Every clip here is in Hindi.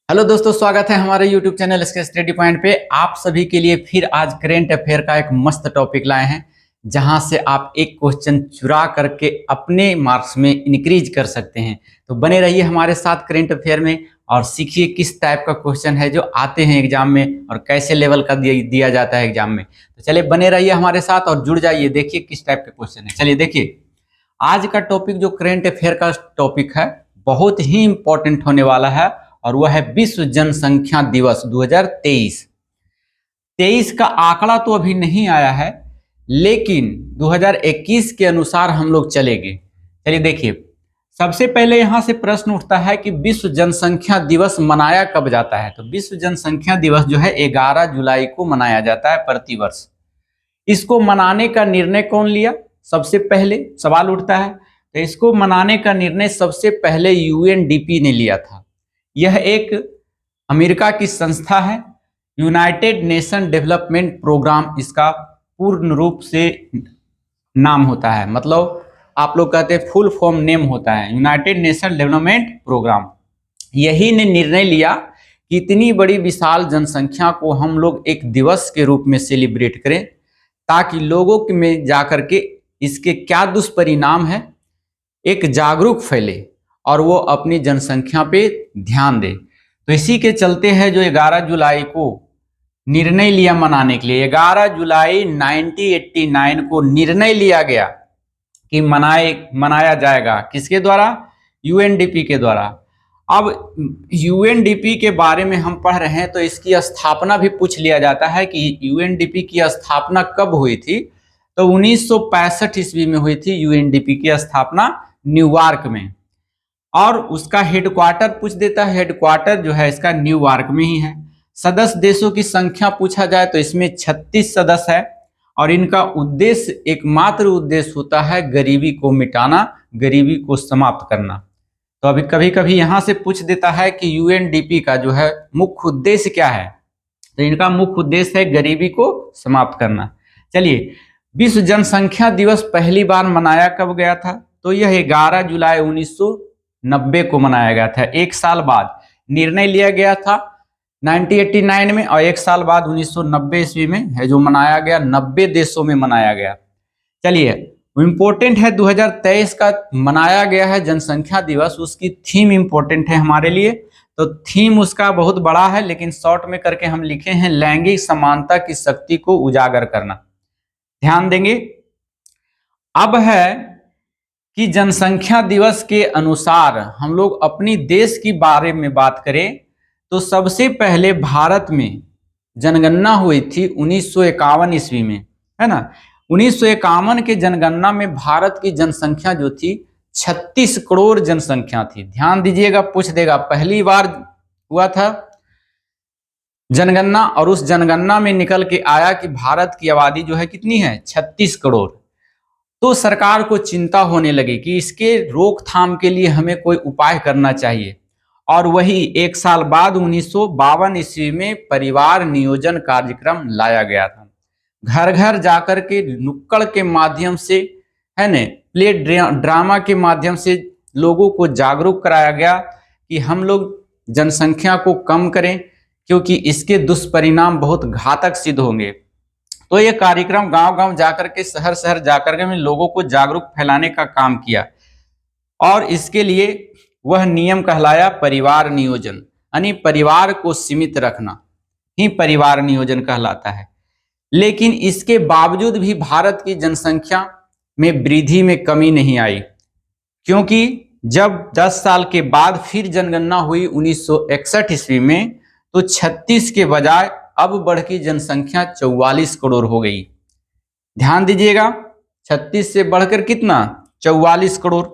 हेलो दोस्तों, स्वागत है हमारे YouTube चैनल इसके स्टडी पॉइंट पे। आप सभी के लिए फिर आज करेंट अफेयर का एक मस्त टॉपिक लाए हैं, जहां से आप एक क्वेश्चन चुरा करके अपने मार्क्स में इंक्रीज कर सकते हैं। तो बने रहिए हमारे साथ करेंट अफेयर में और सीखिए किस टाइप का क्वेश्चन है जो आते हैं एग्जाम में और कैसे लेवल का दिया जाता है एग्जाम में। तो चलिए बने रहिए हमारे साथ और जुड़ जाइए, देखिए किस टाइप का क्वेश्चन है। चलिए देखिए, आज का टॉपिक जो करेंट अफेयर का टॉपिक है बहुत ही इंपॉर्टेंट होने वाला है, और वह है विश्व जनसंख्या दिवस 2023। 23 का आंकड़ा तो अभी नहीं आया है, लेकिन 2021 के अनुसार हम लोग चलेंगे। चलिए देखिए, सबसे पहले यहां से प्रश्न उठता है कि विश्व जनसंख्या दिवस मनाया कब जाता है। तो विश्व जनसंख्या दिवस जो है 11 जुलाई को मनाया जाता है प्रतिवर्ष। इसको मनाने का निर्णय कौन लिया, सबसे पहले सवाल उठता है। तो इसको मनाने का निर्णय सबसे पहले यूएनडीपी ने लिया था। यह एक अमेरिका की संस्था है, यूनाइटेड नेशन डेवलपमेंट प्रोग्राम इसका पूर्ण रूप से नाम होता है। मतलब आप लोग कहते हैं फुल फॉर्म नेम होता है यूनाइटेड नेशन डेवलपमेंट प्रोग्राम। यही ने निर्णय लिया कि इतनी बड़ी विशाल जनसंख्या को हम लोग एक दिवस के रूप में सेलिब्रेट करें, ताकि लोगों में जाकर के इसके क्या दुष्परिणाम है एक जागरूक फैले और वो अपनी जनसंख्या पे ध्यान दे। तो इसी के चलते है जो 11 जुलाई को निर्णय लिया मनाने के लिए। 11 जुलाई 1989 को निर्णय लिया गया कि मनाया जाएगा, किसके द्वारा, यूएनडीपी के द्वारा। अब यूएनडीपी के बारे में हम पढ़ रहे हैं तो इसकी स्थापना भी पूछ लिया जाता है कि यूएनडीपी की स्थापना कब हुई थी। तो 1965 ईस्वी में हुई थी यूएनडीपी की स्थापना न्यूयॉर्क में, और उसका हेडक्वार्टर पूछ देता है। हेडक्वार्टर जो है इसका न्यूयॉर्क में ही है। सदस्य देशों की संख्या पूछा जाए तो इसमें 36 सदस्य है, और इनका उद्देश्य, एकमात्र उद्देश्य होता है गरीबी को मिटाना, गरीबी को समाप्त करना। तो अभी कभी कभी यहां से पूछ देता है कि यूएनडीपी का जो है मुख्य उद्देश्य क्या है। तो इनका मुख्य उद्देश्य है गरीबी को समाप्त करना। चलिए, विश्व जनसंख्या दिवस पहली बार मनाया कब गया था। तो यह 11 जुलाई 1990 को मनाया गया था। एक साल बाद निर्णय लिया गया था 1989 में, और एक साल बाद 1990 ईस्वी में है जो मनाया गया। 90 देशों में मनाया गया। चलिए, इम्पोर्टेंट है 2023 का मनाया गया है जनसंख्या दिवस। उसकी थीम इम्पोर्टेंट है हमारे लिए। तो थीम उसका बहुत बड़ा है, लेकिन शॉर्ट में करके हम लिखे हैं लैंगिक समानता की शक्ति को उजागर करना। ध्यान देंगे। अब है कि जनसंख्या दिवस के अनुसार हम लोग अपनी देश की बारे में बात करें तो सबसे पहले भारत में जनगणना हुई थी 1951 ईस्वी में, है ना। 1951 के जनगणना में भारत की जनसंख्या जो थी 36 करोड़ जनसंख्या थी। ध्यान दीजिएगा, पूछ देगा पहली बार हुआ था जनगणना, और उस जनगणना में निकल के आया कि भारत की आबादी जो है कितनी है, 36 करोड़। तो सरकार को चिंता होने लगी कि इसके रोकथाम के लिए हमें कोई उपाय करना चाहिए, और वही एक साल बाद 1952 ईस्वी में परिवार नियोजन कार्यक्रम लाया गया था। घर घर जाकर के नुक्कड़ के माध्यम से, है न, प्ले ड्रामा के माध्यम से लोगों को जागरूक कराया गया कि हम लोग जनसंख्या को कम करें, क्योंकि इसके दुष्परिणाम बहुत घातक सिद्ध होंगे। तो ये कार्यक्रम गांव गांव जाकर के, शहर शहर जाकर के लोगों को जागरूक फैलाने का काम किया, और इसके लिए वह नियम कहलाया परिवार नियोजन, यानी परिवार को सीमित रखना ही परिवार नियोजन कहलाता है। लेकिन इसके बावजूद भी भारत की जनसंख्या में वृद्धि में कमी नहीं आई, क्योंकि जब 10 साल के बाद फिर जनगणना हुई 1961 ईस्वी में, तो 36 के बजाय अब बढ़ की जनसंख्या 44 करोड़ हो गई। ध्यान दीजिएगा, 36 से बढ़कर कितना, 44 करोड़।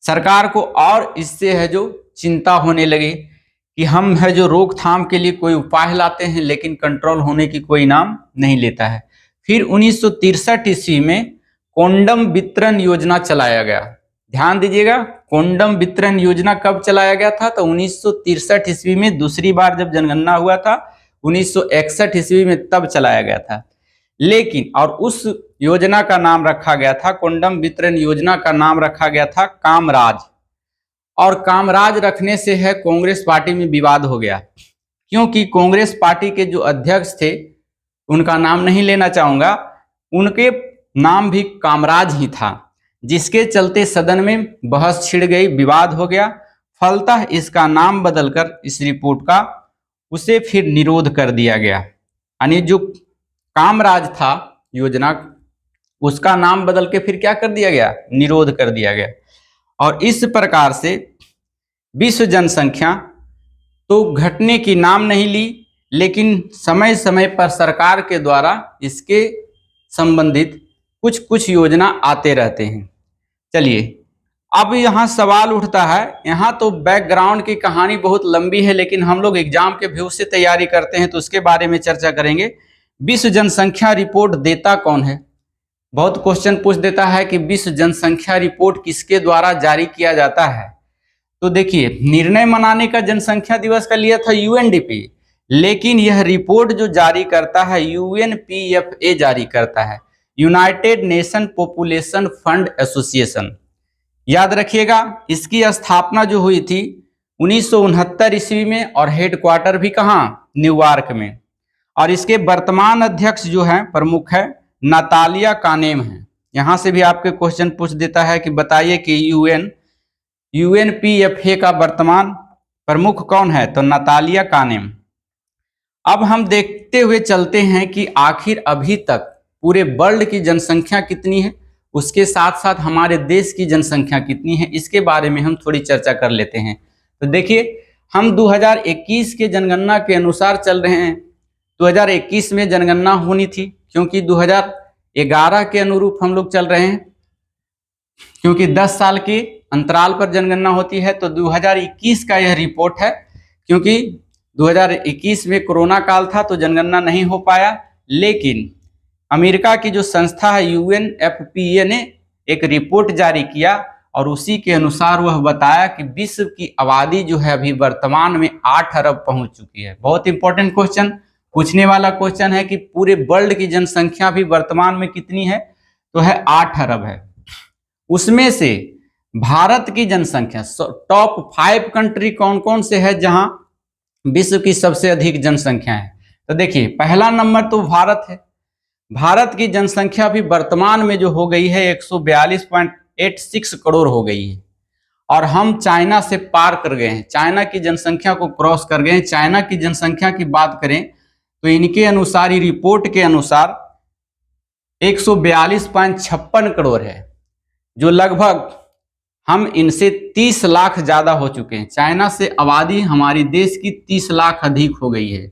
सरकार को और इससे है जो चिंता होने लगी कि हम है जो रोकथाम के लिए कोई उपाय लाते हैं, लेकिन कंट्रोल होने की कोई नाम नहीं लेता है। फिर 1963 ईस्वी में कोंडम वितरण योजना चलाया गया। ध्यान दीजिएगा, कोंडम वितरण योजना कब चलाया गया था, तो 1963 ईस्वी में दूसरी बार जब जनगणना हुआ था 1961 ईस्वी में, तब चलाया गया था। लेकिन और उस योजना का नाम रखा गया था, कोंडम वितरण योजना का नाम रखा गया था कामराज। और कामराज रखने से है कांग्रेस पार्टी में विवाद हो गया, क्योंकि कांग्रेस पार्टी के जो अध्यक्ष थे, उनका नाम नहीं लेना चाहूंगा, उनके नाम भी कामराज ही था, जिसके चलते सदन में बहस छिड़ गई, विवाद हो गया। फलतः इसका नाम बदलकर इस रिपोर्ट का उसे फिर निरोध कर दिया गया, यानी जो कामराज था योजना, उसका नाम बदल के फिर क्या कर दिया गया, निरोध कर दिया गया। और इस प्रकार से विश्व जनसंख्या तो घटने की नाम नहीं ली, लेकिन समय समय पर सरकार के द्वारा इसके संबंधित कुछ कुछ योजना आते रहते हैं। चलिए, अब यहाँ सवाल उठता है, यहाँ तो बैकग्राउंड की कहानी बहुत लंबी है, लेकिन हम लोग एग्जाम के व्यू से तैयारी करते हैं तो उसके बारे में चर्चा करेंगे। विश्व जनसंख्या रिपोर्ट देता कौन है? बहुत क्वेश्चन पूछ देता है कि विश्व जनसंख्या रिपोर्ट किसके द्वारा जारी किया जाता है। तो देखिए, निर्णय मनाने का जनसंख्या दिवस का लिया था यूएनडीपी, लेकिन यह रिपोर्ट जो जारी करता है यूएनपीएफए जारी करता है, United nation population fund association. याद रखिएगा, इसकी स्थापना जो हुई थी 1969 ईस्वी में, और हेडक्वार्टर भी कहाँ, न्यूयॉर्क में। और इसके वर्तमान अध्यक्ष जो है, प्रमुख है, नातालिया कानेम है। यहां से भी आपके क्वेश्चन पूछ देता है कि बताइए कि यूएनपीएफए का वर्तमान प्रमुख कौन है, तो नातालिया कानेम। अब हम देखते हुए चलते हैं कि आखिर अभी तक पूरे वर्ल्ड की जनसंख्या कितनी है, उसके साथ साथ हमारे देश की जनसंख्या कितनी है, इसके बारे में हम थोड़ी चर्चा कर लेते हैं। तो देखिए, हम 2021 के जनगणना के अनुसार चल रहे हैं। 2021 में जनगणना होनी थी, क्योंकि 2011 के अनुरूप हम लोग चल रहे हैं, क्योंकि 10 साल के अंतराल पर जनगणना होती है। तो 2021 का यह रिपोर्ट है, क्योंकि 2021 में कोरोना काल था तो जनगणना नहीं हो पाया, लेकिन अमेरिका की जो संस्था है यूएनएफपीए ने एक रिपोर्ट जारी किया, और उसी के अनुसार वह बताया कि विश्व की आबादी जो है अभी वर्तमान में 8 अरब पहुंच चुकी है। बहुत इंपॉर्टेंट क्वेश्चन पूछने वाला क्वेश्चन है कि पूरे वर्ल्ड की जनसंख्या भी वर्तमान में कितनी है, तो है 8 अरब है। उसमें से भारत की जनसंख्या, टॉप 5 कंट्री कौन कौन से है जहां विश्व की सबसे अधिक जनसंख्या है? तो देखिए, पहला नंबर तो भारत है। भारत की जनसंख्या भी वर्तमान में जो हो गई है 142.86 करोड़ हो गई है, और हम चाइना से पार कर गए हैं, चाइना की जनसंख्या को क्रॉस कर गए हैं। चाइना की जनसंख्या की बात करें तो इनके अनुसार, ही रिपोर्ट के अनुसार 142.56 करोड़ है, जो लगभग हम इनसे 30 लाख ज्यादा हो चुके हैं। चाइना से आबादी हमारी देश की 30 लाख अधिक हो गई है।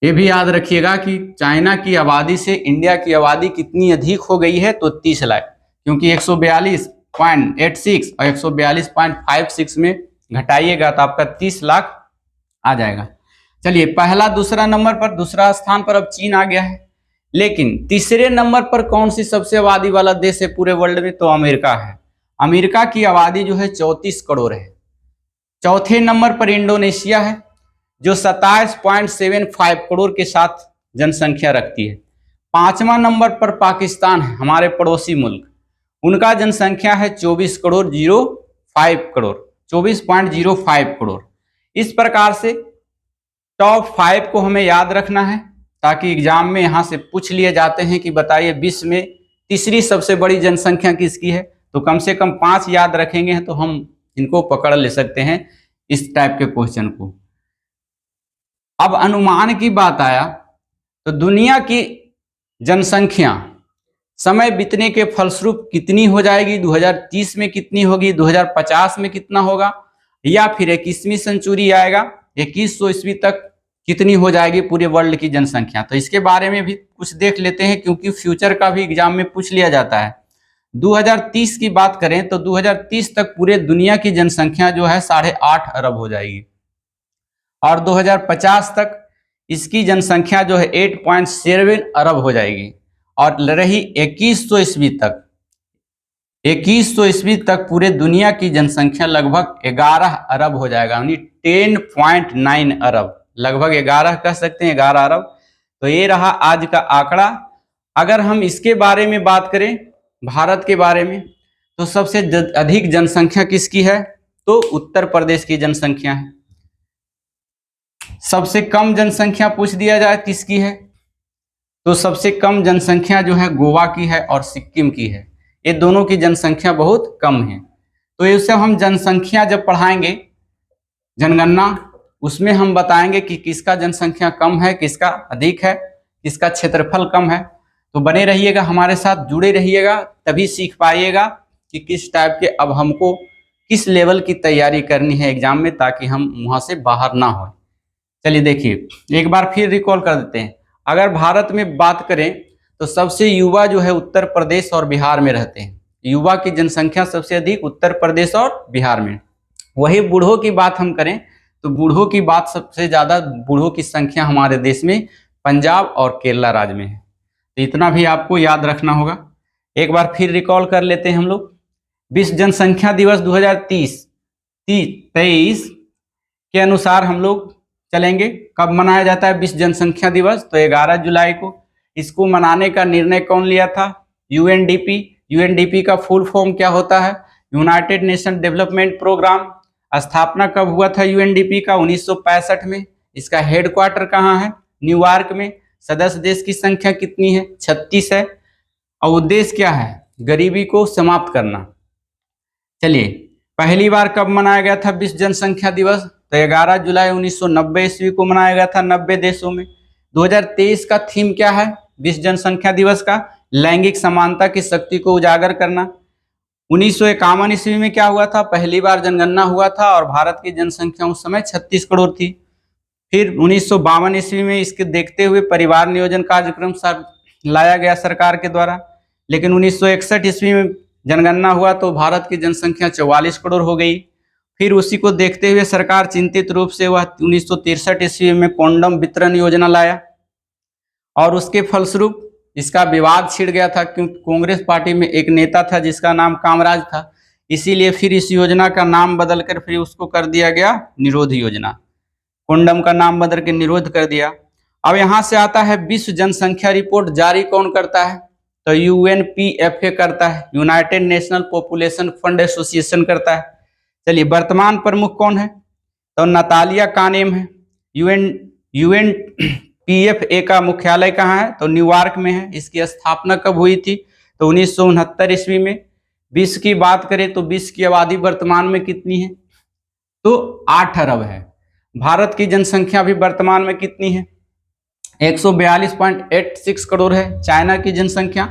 ये भी याद रखिएगा कि चाइना की आबादी से इंडिया की आबादी कितनी अधिक हो गई है, तो 30 लाख, क्योंकि 142.86 और 142.56 में घटाइएगा तो आपका 30 लाख आ जाएगा। चलिए, पहला दूसरा नंबर पर, दूसरा स्थान पर अब चीन आ गया है, लेकिन तीसरे नंबर पर कौन सी सबसे आबादी वाला देश है पूरे वर्ल्ड में, तो अमेरिका है। अमेरिका की आबादी जो है 34 करोड़ है। चौथे नंबर पर इंडोनेशिया है, जो 27.75 करोड़ के साथ जनसंख्या रखती है। पांचवा नंबर पर पाकिस्तान है, हमारे पड़ोसी मुल्क, उनका जनसंख्या है 24.05 करोड़। इस प्रकार से टॉप 5 को हमें याद रखना है, ताकि एग्जाम में यहां से पूछ लिए जाते हैं कि बताइए विश्व में तीसरी सबसे बड़ी जनसंख्या किसकी है, तो कम से कम 5 याद रखेंगे तो हम इनको पकड़ ले सकते हैं, इस टाइप के क्वेश्चन को। अब अनुमान की बात आया तो दुनिया की जनसंख्या समय बीतने के फलस्वरूप कितनी हो जाएगी, 2030 में कितनी होगी, 2050 में कितना होगा, या फिर 21वीं सेंचुरी आएगा 2100 ईस्वी तक कितनी हो जाएगी पूरे वर्ल्ड की जनसंख्या। तो इसके बारे में भी कुछ देख लेते हैं, क्योंकि फ्यूचर का भी एग्जाम में पूछ लिया जाता है। 2030 की बात करें तो 2030 तक पूरे दुनिया की जनसंख्या जो है 8.5 अरब हो जाएगी, और 2050 तक इसकी जनसंख्या जो है 8.7 अरब हो जाएगी। और रही 2100 ईस्वी तक पूरे दुनिया की जनसंख्या लगभग 11 अरब हो जाएगा, यानी 10.9 अरब, लगभग 11 कह सकते हैं, 11 अरब। तो ये रहा आज का आंकड़ा। अगर हम इसके बारे में बात करें, भारत के बारे में, तो सबसे अधिक जनसंख्या किसकी है, तो उत्तर प्रदेश की जनसंख्या है। सबसे कम जनसंख्या पूछ दिया जाए किसकी है, तो सबसे कम जनसंख्या जो है गोवा की है और सिक्किम की है। ये दोनों की जनसंख्या बहुत कम है। तो इससे हम जनसंख्या जब पढ़ाएंगे जनगणना, उसमें हम बताएंगे कि किसका जनसंख्या कम है, किसका अधिक है, किसका क्षेत्रफल कम है। तो बने रहिएगा हमारे साथ, जुड़े रहिएगा, तभी सीख पाइएगा कि किस टाइप के अब हमको किस लेवल की तैयारी करनी है एग्जाम में, ताकि हम वहां से बाहर ना हो। चलिए देखिए एक बार फिर रिकॉल कर देते हैं। अगर भारत में बात करें तो सबसे युवा जो है उत्तर प्रदेश और बिहार में रहते हैं। युवा की जनसंख्या सबसे अधिक उत्तर प्रदेश और बिहार में। वही बूढ़ों की बात हम करें तो बूढ़ों की बात सबसे ज्यादा, बूढ़ों की संख्या हमारे देश में पंजाब और केरला राज्य में है। तो इतना भी आपको याद रखना होगा। एक बार फिर रिकॉल कर लेते हैं हम लोग। विश्व जनसंख्या दिवस 2023 के अनुसार हम लोग चलेंगे। कब मनाया जाता है विश्व जनसंख्या दिवस? तो 11 जुलाई को। इसको मनाने का निर्णय कौन लिया था? यूएनडीपी। यूएनडीपी का फुल फॉर्म क्या होता है? United Nation Development Programme. स्थापना कब हुआ था यूएनडीपी का? 1965 में। इसका हेडक्वार्टर कहाँ है? न्यूयॉर्क में। सदस्य देश की संख्या कितनी है? 36 है। और उद्देश्य क्या है? गरीबी को समाप्त करना। चलिए पहली बार कब मनाया गया था विश्व जनसंख्या दिवस? तो 11 जुलाई 1990 ईस्वी को मनाया गया था 90 देशों में। 2023 का थीम क्या है विश्व जनसंख्या दिवस का? लैंगिक समानता की शक्ति को उजागर करना। 1951 ईस्वी में क्या हुआ था? पहली बार जनगणना हुआ था और भारत की जनसंख्या उस समय 36 करोड़ थी। फिर 1952 ईस्वी में इसके देखते हुए परिवार नियोजन कार्यक्रम लाया गया सरकार के द्वारा। लेकिन 1961 ईस्वी में जनगणना हुआ तो भारत की जनसंख्या 44 करोड़ हो गई। फिर उसी को देखते हुए सरकार चिंतित रूप से वह 1963 ईस्वी में कॉन्डम वितरण योजना लाया और उसके फलस्वरूप इसका विवाद छिड़ गया था, क्योंकि कांग्रेस पार्टी में एक नेता था जिसका नाम कामराज था। इसीलिए फिर इस योजना का नाम बदलकर फिर उसको कर दिया गया निरोध योजना। कॉन्डम का नाम बदल के निरोध कर दिया। अब यहाँ से आता है विश्व जनसंख्या रिपोर्ट जारी कौन करता है? तो यूएनपीएफए करता है, United national population fund association करता है। चलिए वर्तमान प्रमुख कौन है? तो नतालिया कानेम है। यूएनपीएफए का मुख्यालय कहाँ है? तो न्यूयॉर्क में है। इसकी स्थापना कब हुई थी? तो 1969 ईस्वी में। विश्व की बात करें तो विश्व की आबादी वर्तमान में कितनी है? तो 8 अरब है। भारत की जनसंख्या भी वर्तमान में कितनी है? 142.86 करोड़ है। चाइना की जनसंख्या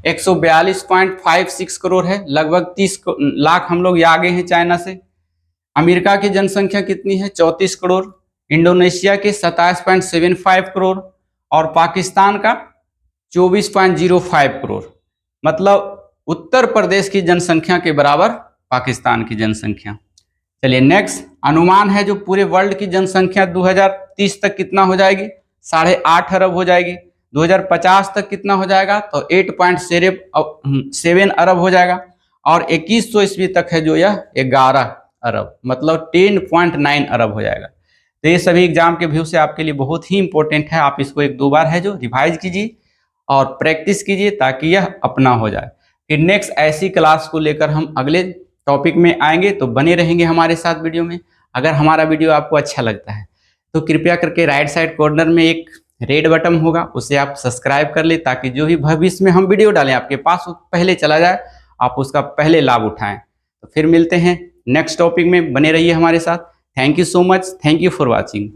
142.56 करोड़ है, लगभग 30 लाख हम लोग आगे हैं चाइना से। अमेरिका की जनसंख्या कितनी है? 34 करोड़। इंडोनेशिया के 27.75 करोड़ और पाकिस्तान का 24.05 करोड़। मतलब उत्तर प्रदेश की जनसंख्या के बराबर पाकिस्तान की जनसंख्या। चलिए नेक्स्ट अनुमान है जो पूरे वर्ल्ड की जनसंख्या 2030 तक कितना हो जाएगी? 8.5 अरब हो जाएगी। 2050 तक कितना हो जाएगा? तो 8.7 अरब हो जाएगा। और 2100 ईस्वी तक है जो यह 11 अरब, मतलब 10.9 अरब हो जाएगा। तो ये सभी एग्जाम के व्यू से आपके लिए बहुत ही इंपॉर्टेंट है। आप इसको 1-2 बार है जो रिवाइज कीजिए और प्रैक्टिस कीजिए ताकि यह अपना हो जाए। फिर नेक्स्ट ऐसी क्लास को लेकर हम अगले टॉपिक में आएंगे, तो बने रहेंगे हमारे साथ वीडियो में। अगर हमारा वीडियो आपको अच्छा लगता है तो कृपया करके राइट साइड कॉर्नर में एक रेड बटन होगा, उसे आप सब्सक्राइब कर ले ताकि जो भी भविष्य में हम वीडियो डालें आपके पास पहले चला जाए, आप उसका पहले लाभ उठाएं। तो फिर मिलते हैं नेक्स्ट टॉपिक में, बने रहिए हमारे साथ। Thank you so much. Thank you for watching.